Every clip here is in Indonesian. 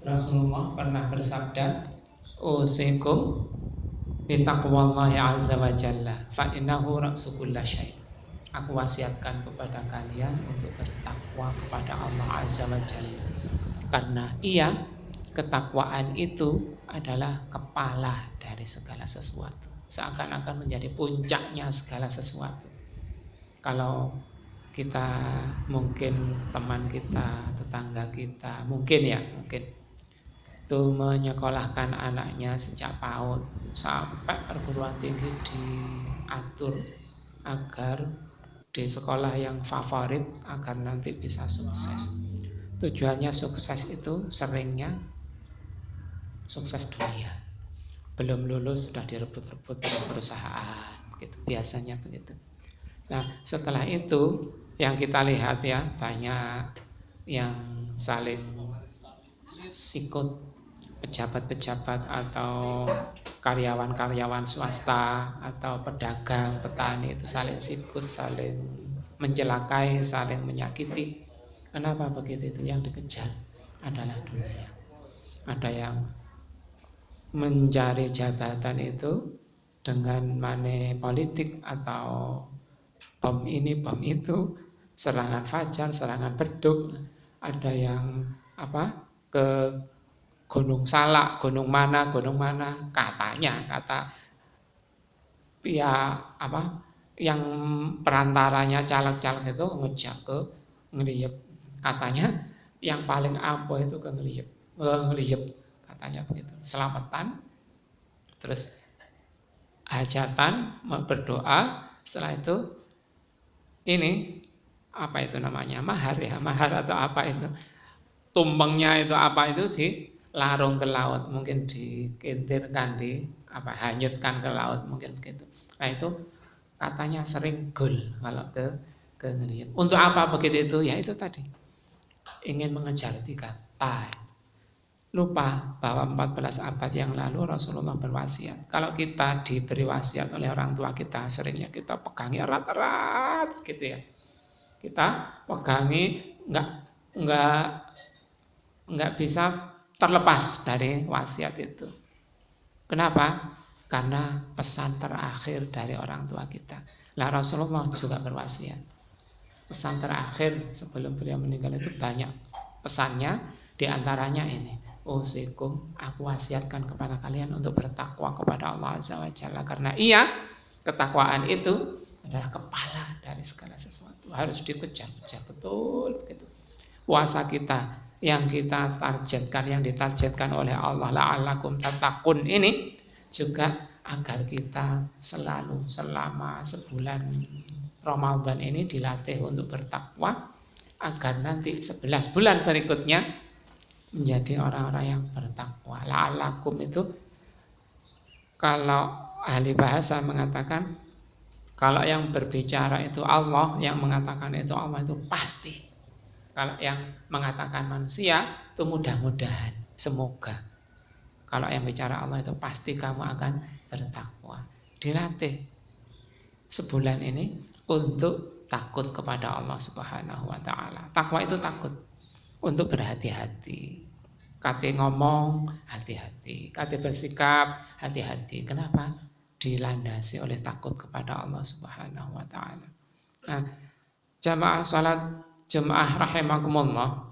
Rasulullah pernah bersabda, usikum bitaqwallahi azza wa jalla fa innahu ra'su kulli syai'. Aku wasiatkan kepada kalian untuk bertakwa kepada Allah azza wa jalla, karena ketakwaan itu adalah kepala dari segala sesuatu, seakan-akan menjadi puncaknya segala sesuatu. Kalau kita mungkin teman kita, tetangga kita, mungkin itu menyekolahkan anaknya sejak PAUD sampai perguruan tinggi, diatur agar di sekolah yang favorit agar nanti bisa sukses. Tujuannya sukses itu seringnya sukses dunia. Belum lulus sudah direbut-rebut perusahaan, gitu. Biasanya begitu. Nah, setelah itu yang kita lihat ya, banyak yang saling sikut, pejabat-pejabat atau karyawan-karyawan swasta atau pedagang, petani itu saling sikut, saling mencelakai, saling menyakiti. Kenapa begitu? Itu yang dikejar adalah dunia. Ada yang mencari jabatan itu dengan money politik atau bom ini, bom itu, serangan fajar, serangan beduk. Ada yang ke Gunung Salak, gunung mana, kata pihak yang perantaranya caleg-caleg itu ngejak ke Ngeliyep. Katanya yang paling ampuh itu ke Ngeliyep, katanya begitu. Selamatan, terus hajatan, berdoa, setelah itu ini apa itu namanya, mahar atau apa itu, tumpengnya itu apa itu dilarung ke laut, mungkin dikintirkan, hanyutkan ke laut, mungkin begitu. Nah itu katanya sering gol kalau ke Ngeliyep. Untuk apa begitu itu? Ya itu tadi, ingin mengejar 3 lupa bahwa 14 abad yang lalu Rasulullah berwasiat. Kalau kita diberi wasiat oleh orang tua kita, seringnya kita pegangi erat-erat gitu ya. Kita pegangi, nggak bisa terlepas dari wasiat itu. Kenapa? Karena pesan terakhir dari orang tua kita. Lah Rasulullah juga berwasiat. Pesan terakhir sebelum beliau meninggal itu banyak pesannya, diantaranya ini, usikum, aku wasiatkan kepada kalian untuk bertakwa kepada Allah Azza wa Jalla, karena ketakwaan itu adalah kepala dari segala sesuatu, harus dikejar-kejar betul gitu. Puasa kita yang kita targetkan, yang ditargetkan oleh Allah, la'allakum tattaqun, ini juga agar kita selalu selama sebulan Ramadan ini dilatih untuk bertakwa, agar nanti 11 bulan berikutnya menjadi orang-orang yang bertakwa. La'allakum itu kalau ahli bahasa mengatakan, kalau yang berbicara itu Allah, yang mengatakan itu Allah, itu pasti. Kalau yang mengatakan manusia itu mudah-mudahan, semoga. Kalau yang bicara Allah itu pasti kamu akan bertakwa. Dilatih sebulan ini untuk takut kepada Allah Subhanahu wa taala. Takwa itu takut, untuk berhati-hati. Kate ngomong hati-hati, kate bersikap hati-hati. Kenapa? Dilandasi oleh takut kepada Allah Subhanahu wa taala. Nah, jamaah salat Jumat rahimakumullah,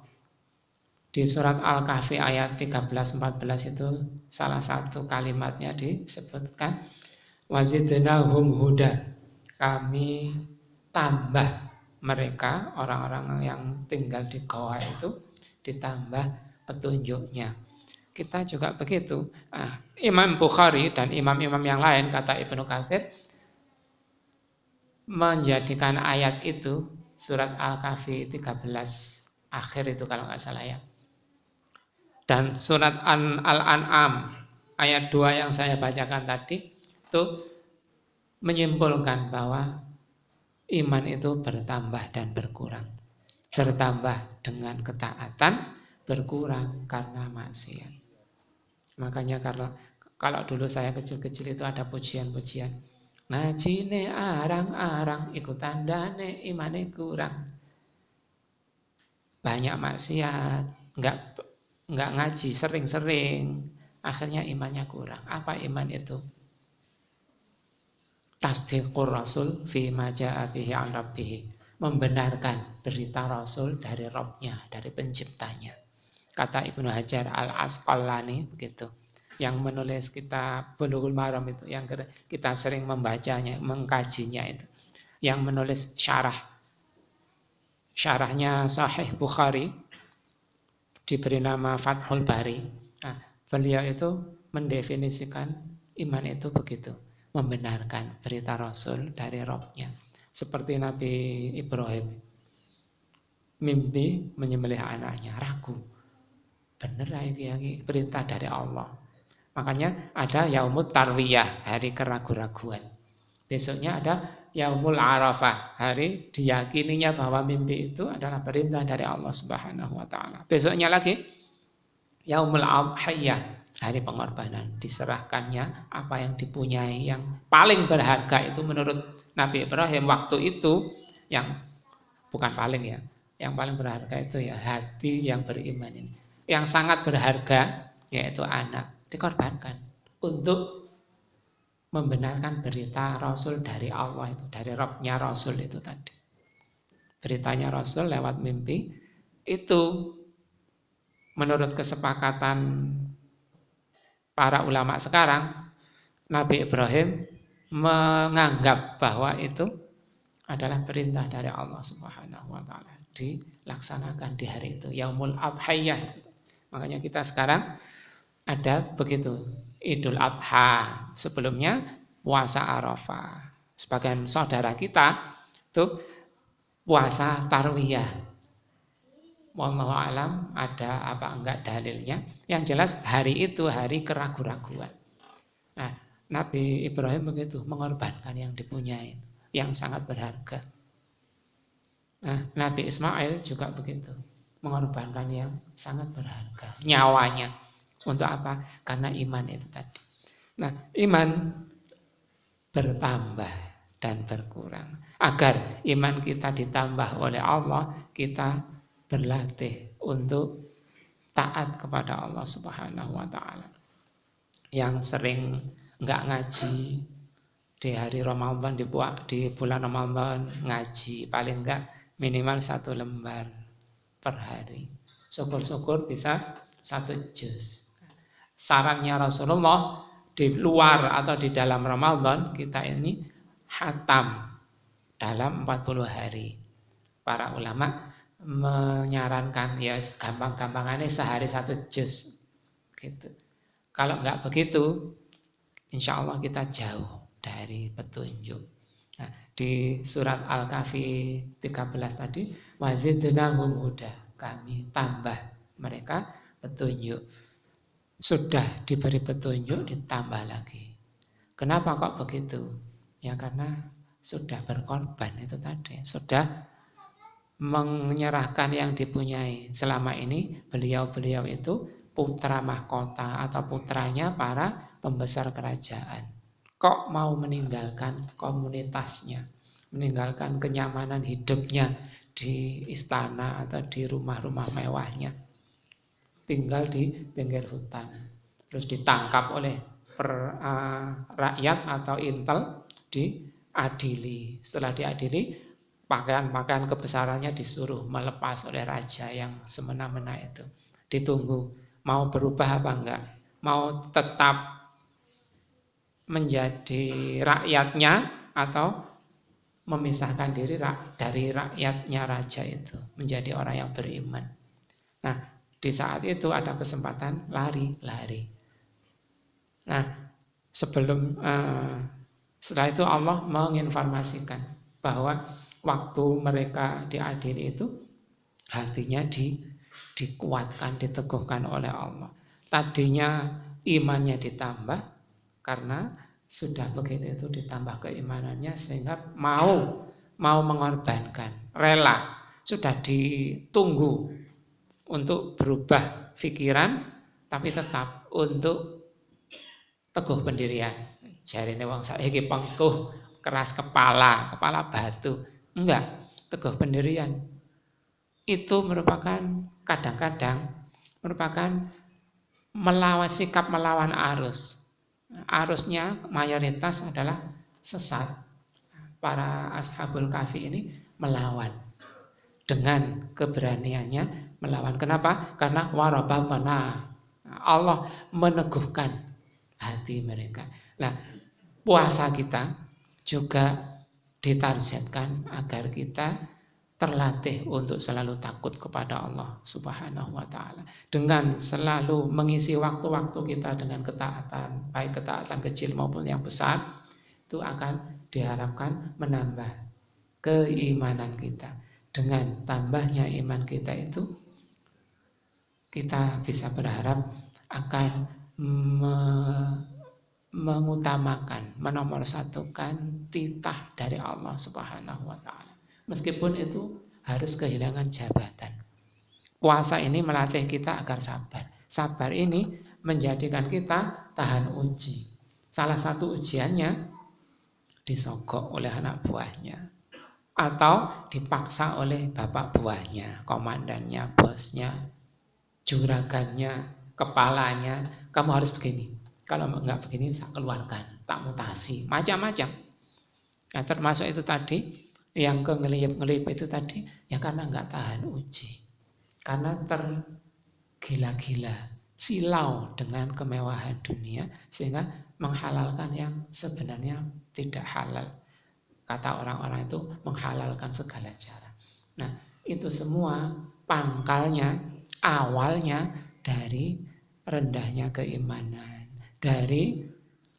di surat Al-Kahfi ayat 13-14 itu salah satu kalimatnya disebutkan wazidnahum huda, kami tambah mereka, orang-orang yang tinggal di goa itu, ditambah petunjuknya. Kita juga begitu. Imam Bukhari dan imam-imam yang lain, kata Ibnu Katsir, menjadikan ayat itu, surat Al-Kahfi 13 akhir itu kalau nggak salah ya, dan surat Al-An'am ayat 2 yang saya bacakan tadi, itu menyimpulkan bahwa iman itu bertambah dan berkurang. Bertambah dengan ketaatan, berkurang karena maksiat. Makanya kalau dulu saya kecil-kecil itu ada pujian-pujian, ngajine arang-arang, iku tandane imane kurang. Banyak maksiat, nggak ngaji sering-sering, akhirnya imannya kurang. Apa iman itu? Tasdiqur Rasul fi ma jaa bihi an rabbih. Membenarkan berita Rasul dari Rabbnya, dari penciptanya. Kata Ibnu Hajar Al-Asqalani begitu. Yang menulis kitab Bulughul Maram itu, yang kita sering membacanya, mengkajinya itu. Yang menulis syarahnya Sahih Bukhari, diberi nama Fathul Bari. Nah, beliau itu mendefinisikan iman itu begitu. Membenarkan berita Rasul dari Rabbnya. Seperti Nabi Ibrahim. Mimpi menyembelih anaknya, ragu. Bener lagi perintah dari Allah. Makanya ada Yaumut Tarwiyah, hari keraguan-raguan. Besoknya ada Yaumul Arafah, hari diyakininya bahwa mimpi itu adalah perintah dari Allah Subhanahu wa taala. Besoknya lagi Yaumul Adhiyah, hari pengorbanan, diserahkannya apa yang dipunyai yang paling berharga itu menurut Nabi Ibrahim waktu itu, yang bukan paling ya, yang paling berharga itu ya hati yang beriman ini. Yang sangat berharga yaitu anak, dikorbankan untuk membenarkan berita Rasul dari Allah itu, dari Rabbnya Rasul itu tadi. Beritanya Rasul lewat mimpi itu menurut kesepakatan para ulama sekarang, Nabi Ibrahim menganggap bahwa itu adalah perintah dari Allah Subhanahu wa taala, dilaksanakan di hari itu, Yaumul Adhiyah. Makanya kita sekarang ada begitu, Idul Adha, sebelumnya puasa Arafah. Sebagian saudara kita itu puasa Tarwiyah. Wallahu alam ada apa enggak dalilnya. Yang jelas hari itu hari keraguan-raguan. Nah, Nabi Ibrahim begitu, mengorbankan yang dipunyai, yang sangat berharga. Nah, Nabi Ismail juga begitu, mengorbankan yang sangat berharga, nyawanya. Untuk apa? Karena iman itu tadi. Nah, iman bertambah dan berkurang. Agar iman kita ditambah oleh Allah, kita berlatih untuk taat kepada Allah Subhanahu wa taala. Yang sering enggak ngaji di hari Ramadan, di bulan Ramadan ngaji paling enggak minimal 1 lembar per hari. Syukur-syukur bisa 1 juz. Sarannya Rasulullah di luar atau di dalam Ramadan kita ini khatam dalam 40 hari. Para ulama menyarankan ya gampang-gampangannya sehari 1 juz gitu. Kalau enggak begitu, insya Allah kita jauh dari petunjuk. Nah, di surat Al-Kahfi 13 tadi, wazidnahum huda, kami tambah mereka petunjuk. Sudah diberi petunjuk ditambah lagi. Kenapa kok begitu? Ya karena sudah berkorban itu tadi, sudah menyerahkan yang dipunyai. Selama ini beliau-beliau itu putra mahkota atau putranya para pembesar kerajaan. Kok mau meninggalkan komunitasnya, meninggalkan kenyamanan hidupnya di istana atau di rumah-rumah mewahnya, tinggal di pinggir hutan, terus ditangkap oleh rakyat atau intel, diadili. Setelah diadili, pakaian-pakaian kebesarannya disuruh melepas oleh raja yang semena-mena itu. Ditunggu mau berubah apa enggak, mau tetap menjadi rakyatnya atau memisahkan diri dari rakyatnya raja itu, menjadi orang yang beriman. Nah, di saat itu ada kesempatan lari. Nah, setelah itu Allah menginformasikan bahwa waktu mereka diadili itu hatinya dikuatkan, diteguhkan oleh Allah. Tadinya imannya ditambah, karena sudah begitu itu ditambah keimanannya sehingga mau mengorbankan, rela, sudah ditunggu untuk berubah pikiran, tapi tetap untuk teguh pendirian. Jarine wong saiki pengkuh, keras kepala batu. Enggak, teguh pendirian itu merupakan kadang-kadang merupakan melawan sikap melawan arus. Arusnya mayoritas adalah sesat. Para ashabul kahfi ini melawan dengan keberaniannya melawan. Kenapa? Karena warabatana, Allah meneguhkan hati mereka. Nah, puasa kita juga ditargetkan agar kita terlatih untuk selalu takut kepada Allah Subhanahu wa taala. Dengan selalu mengisi waktu-waktu kita dengan ketaatan, baik ketaatan kecil maupun yang besar, itu akan diharapkan menambah keimanan kita. Dengan tambahnya iman kita itu, kita bisa berharap akan mengutamakan, menomorsatukan titah dari Allah Subhanahu wa taala. Meskipun itu harus kehilangan jabatan. Puasa ini melatih kita agar sabar. Sabar ini menjadikan kita tahan uji. Salah satu ujiannya disogok oleh anak buahnya, atau dipaksa oleh bapak buahnya, komandannya, bosnya, juragannya, kepalanya. Kamu harus begini. Kalau enggak begini, tak keluarkan, tak mutasi, macam-macam. Nah, termasuk itu tadi, yang ngelip-ngelip itu tadi, ya karena enggak tahan uji. Karena tergila-gila, silau dengan kemewahan dunia, sehingga menghalalkan yang sebenarnya tidak halal. Kata orang-orang itu menghalalkan segala cara. Nah, itu semua pangkalnya, awalnya dari rendahnya keimanan, dari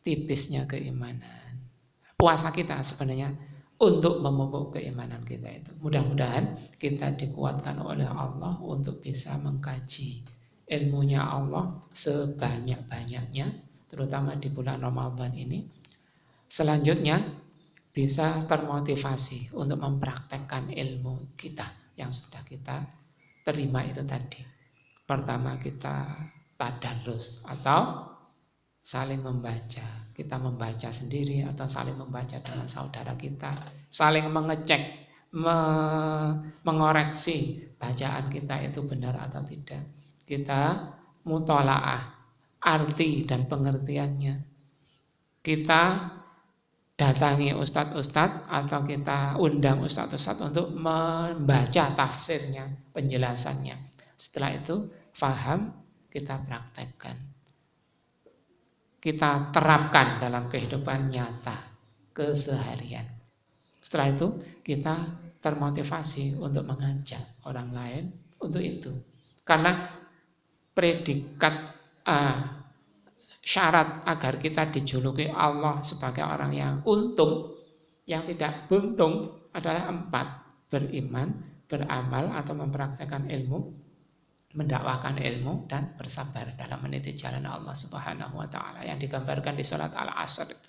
tipisnya keimanan. Puasa kita sebenarnya untuk memupuk keimanan kita itu. Mudah-mudahan kita dikuatkan oleh Allah untuk bisa mengkaji ilmunya Allah sebanyak-banyaknya, terutama di bulan Ramadan ini. Selanjutnya bisa termotivasi untuk mempraktekkan ilmu kita yang sudah kita terima itu tadi. Pertama kita tadarus atau saling membaca. Kita membaca sendiri atau saling membaca dengan saudara kita. Saling mengecek, mengoreksi bacaan kita itu benar atau tidak. Kita mutolaah arti dan pengertiannya. Kita datangi ustadz-ustadz atau kita undang ustadz-ustadz untuk membaca tafsirnya, penjelasannya. Setelah itu faham, kita praktekkan. Kita terapkan dalam kehidupan nyata, keseharian. Setelah itu kita termotivasi untuk mengajak orang lain untuk itu. Karena predikat syarat agar kita dijuluki Allah sebagai orang yang untung, yang tidak buntung adalah 4. Beriman, beramal atau mempraktekkan ilmu, mendakwahkan ilmu, dan bersabar dalam meniti jalan Allah Subhanahu wa taala yang digambarkan di salat Al-Asr itu.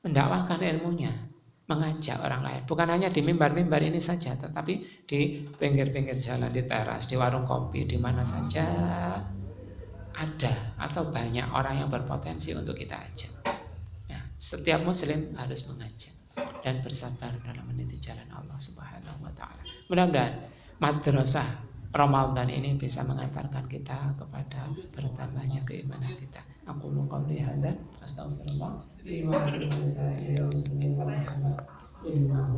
Mendakwahkan ilmunya, mengajak orang lain, bukan hanya di mimbar-mimbar ini saja, tetapi di pinggir-pinggir jalan, di teras, di warung kopi, di mana saja ada atau banyak orang yang berpotensi untuk kita ajak. Nah, setiap muslim harus mengajak dan bersabar dalam meniti jalan Allah Subhanahu wa taala. Mudah-mudahan madrasah Ramadan ini bisa mengantarkan kita kepada bertambahnya keimanan kita. Aku qouli hadza astaghfirullah wa atubu ilaih.